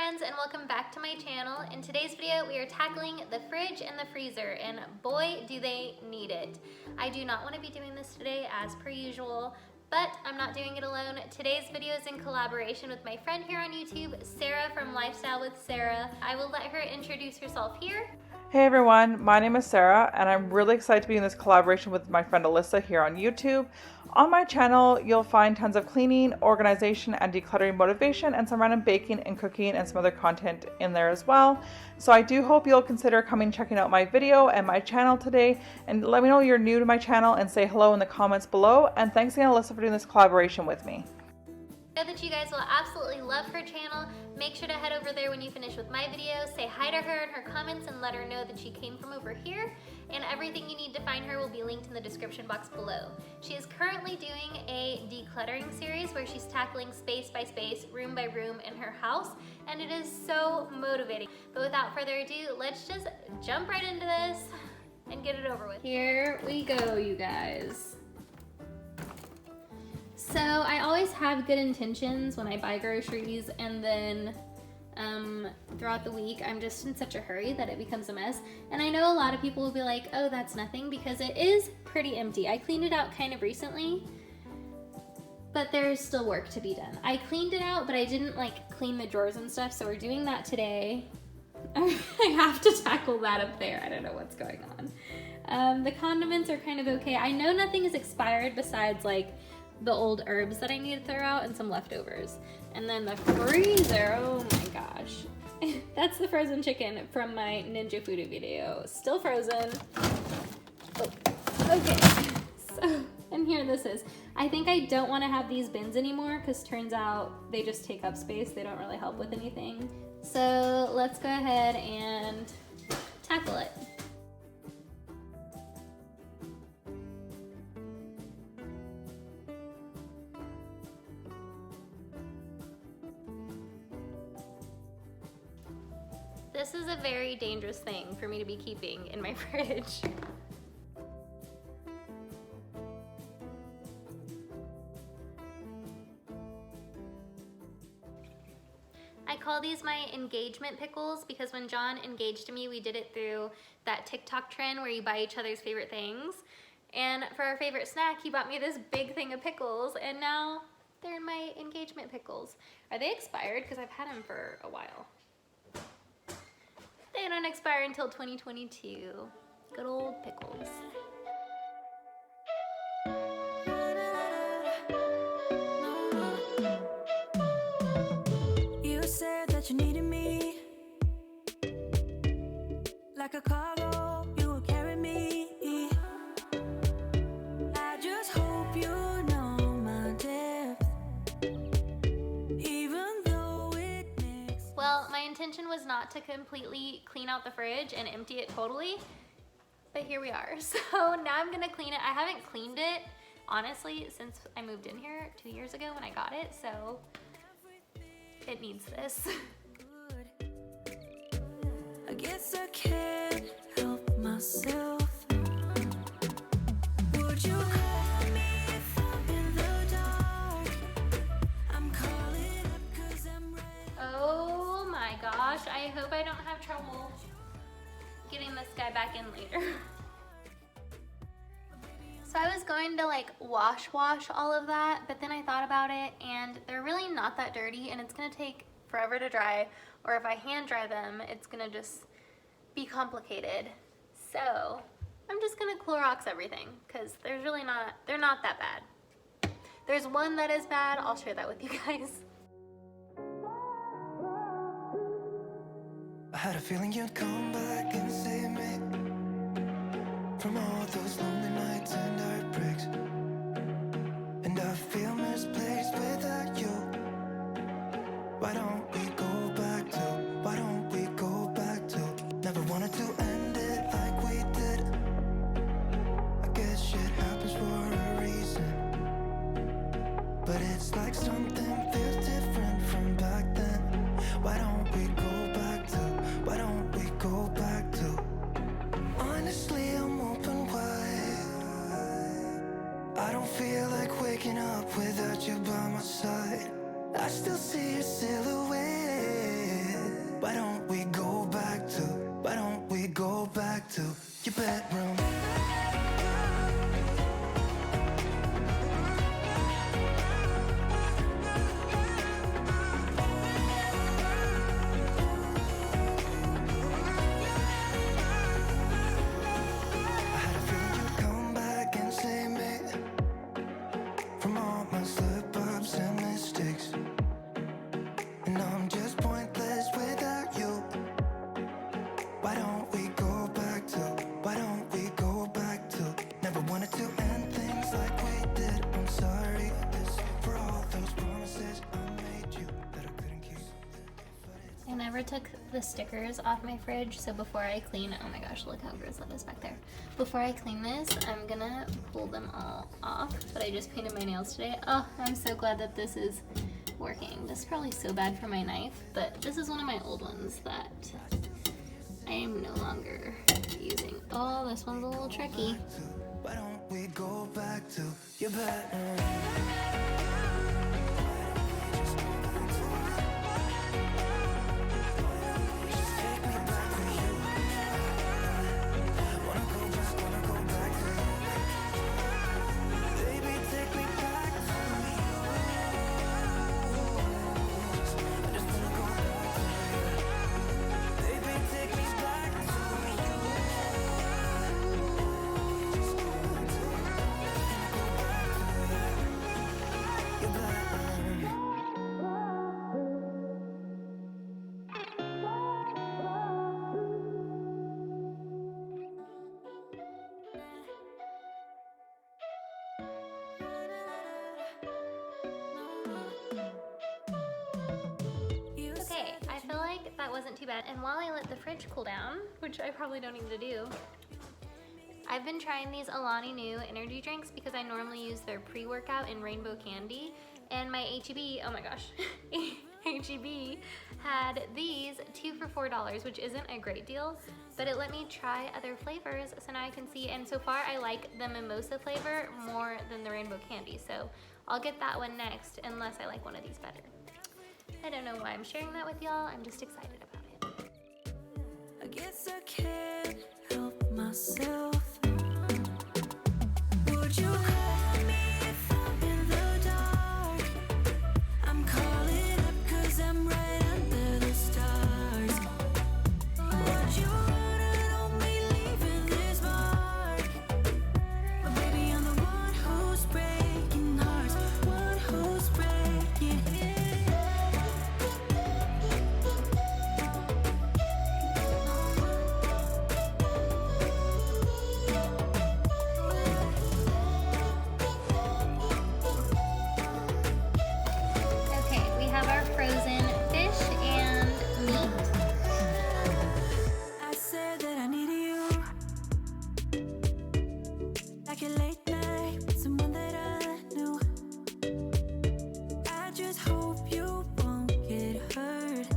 friends, and welcome back to my channel. In today's video we are tackling the fridge and the freezer, and boy do they need it. I do not want to be doing this today as per usual, but I'm not doing it alone. Today's video is in collaboration with my friend here on YouTube, Sarah from Lifestyle with Sarah. I will let her introduce herself here. Hey everyone, my name is Sarah and I'm really excited to be in this collaboration with my friend Alyssa here on YouTube. On my channel, you'll find tons of cleaning, organization, and decluttering motivation, and some random baking and cooking and some other content in there as well. So I do hope you'll consider coming checking out my video and my channel today, and let me know you're new to my channel and say hello in the comments below. And thanks again, Alyssa, for doing this collaboration with me. I know that you guys will absolutely love her channel. Make sure to head over there when you finish with my video, say hi to her in her comments and let her know that she came from over here, and everything you need to find her will be linked in the description box below. She is currently doing a decluttering series where she's tackling space by space, room by room in her house, and it is so motivating. But without further ado, let's just jump right into this and get it over with. Here we go, you guys. So I always have good intentions when I buy groceries, and then throughout the week I'm just in such a hurry that it becomes a mess. And I know a lot of people will be like, oh, that's nothing, because it is pretty empty. I cleaned it out kind of recently, but there's still work to be done. I cleaned it out, but I didn't like clean the drawers and stuff, so we're doing that today. I have to tackle that up there. I don't know what's going on. The condiments are kind of okay. I know nothing is expired besides like the old herbs that I need to throw out and some leftovers. And then the freezer, oh my gosh. That's the frozen chicken from my Ninja Foodie video. Still frozen. Oh, okay. So, and here this is. I think I don't want to have these bins anymore because turns out they just take up space. They don't really help with anything. So let's go ahead and tackle it. This is a very dangerous thing for me to be keeping in my fridge. I call these my engagement pickles because when John engaged me, we did it through that TikTok trend where you buy each other's favorite things. And for our favorite snack, he bought me this big thing of pickles, and now they're in my engagement pickles. Are they expired? Because I've had them for a while. They don't expire until 2022. Good old pickles. You said that you needed me like a cargo, you will carry me. I just hope you know my depth, even though it makes. Well, my intention was not to completely clean out the fridge and empty it totally, but here we are. So now I'm gonna clean it. I haven't cleaned it, honestly, since I moved in here 2 years ago when I got it, so it needs this. I guess I can't help myself. Would you call me if I'm in the dark? I'm calling up 'cause I'm ready. Oh my gosh, I hope I don't have trouble getting this guy back in later. So I was going to like wash all of that, but then I thought about it and they're really not that dirty, and it's gonna take forever to dry, or if I hand dry them, it's gonna just be complicated. So I'm just gonna Clorox everything because they're not that bad. There's one that is bad, I'll share that with you guys. I had a feeling you'd come back and save me from all those lonely nights and heartbreaks. And I feel misplaced without you. Why don't we go back to, why don't we go back to? Never wanted to end it like we did. I guess shit happens for a reason, but it's like something feels different from back then. Why don't we go back to, why don't we go back to? Honestly, I'm open wide. I don't feel like waking up without you by my side. I still see your silhouette bedroom. I had a feeling you'd come back and save me from all my slip-ups and mistakes. And now I'm just pointless without you. Why don't we go back to, why don't we go back to, never wanted to end things like we did. I'm sorry for all those promises I made you that I couldn't keep. I never took the stickers off my fridge, so before I clean, oh my gosh, look how gross that is back there. Before I clean this, I'm gonna pull them all off, but I just painted my nails today. Oh, I'm so glad that this is working. This is probably so bad for my knife, but this is one of my old ones that I am no longer using. Oh, this one's a little tricky. Why don't we go back to your bedroom? Okay, I feel like that wasn't too bad. And while I let the fridge cool down, which I probably don't need to do, I've been trying these Alani Nu energy drinks because I normally use their pre-workout in Rainbow Candy. And my HEB, oh my gosh, HEB had these 2 for $4, which isn't a great deal, but it let me try other flavors, so now I can see. And so far, I like the mimosa flavor more than the Rainbow Candy, so I'll get that one next, unless I like one of these better. I don't know why I'm sharing that with y'all. I'm just excited about it. I guess I can't help myself. Would you call me if I'm in the dark? I'm calling up 'cause I'm right under the stars. Would you run on me leaving this mark? But baby, I'm the one who's breaking hearts, one who's breaking. Okay, we have our frozen fish and meat. I said that I needed you, like a late night with someone that I knew. I just hope you won't get hurt.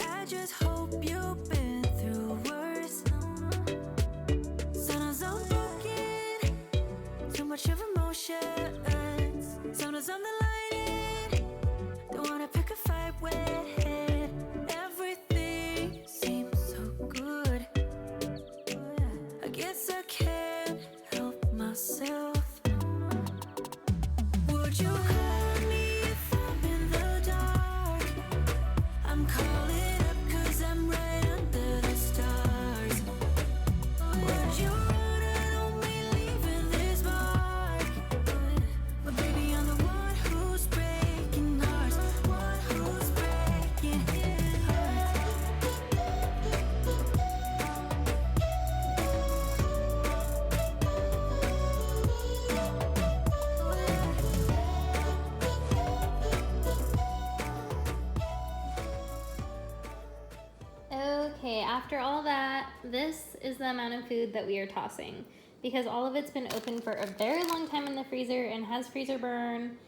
I just hope you've been through worse. Sometimes I'm broken, too much of emotions. Sometimes I'm the light, don't wanna pick a fight with. Everything seems so good. I guess I can't help myself. Would you call me if I'm in the dark? I'm calling up 'cause I'm right under the stars. Would you run on me leaving this mark? But baby, I'm the one who's breaking hearts, one who's breaking hearts. Okay, after all that, this is the amount of food that we are tossing because all of it's been open for a very long time in the freezer and has freezer burn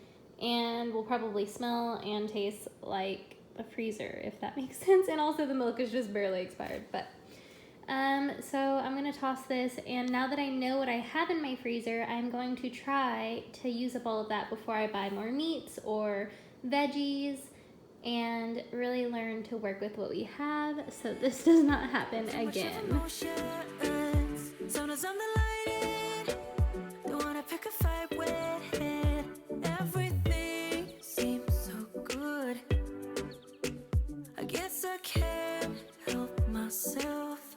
and will probably smell and taste like a freezer, if that makes sense. And also the milk is just barely expired, but so I'm gonna toss this, and now that I know what I have in my freezer, I'm going to try to use up all of that before I buy more meats or veggies. and really learn to work with what we have so this does not happen again. Sometimes I'm the light, the one I pick a fight with. Everything seems so good. I guess I can't help myself.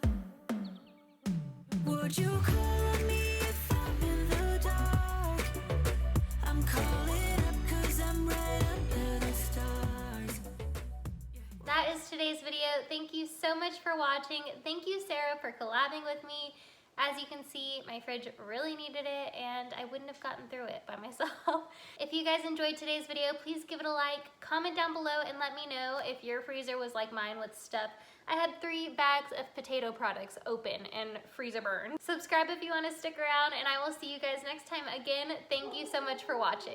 Would you call me if I'm in the dark? I'm calling up 'cause I'm right under the stars. That is today's video. Thank you so much for watching. Thank you, Sarah, for collabing with me. As you can see, my fridge really needed it and I wouldn't have gotten through it by myself. If you guys enjoyed today's video, please give it a like, comment down below and let me know if your freezer was like mine with stuff. I had 3 bags of potato products open and freezer burn. Subscribe if you want to stick around and I will see you guys next time. Again, thank you so much for watching.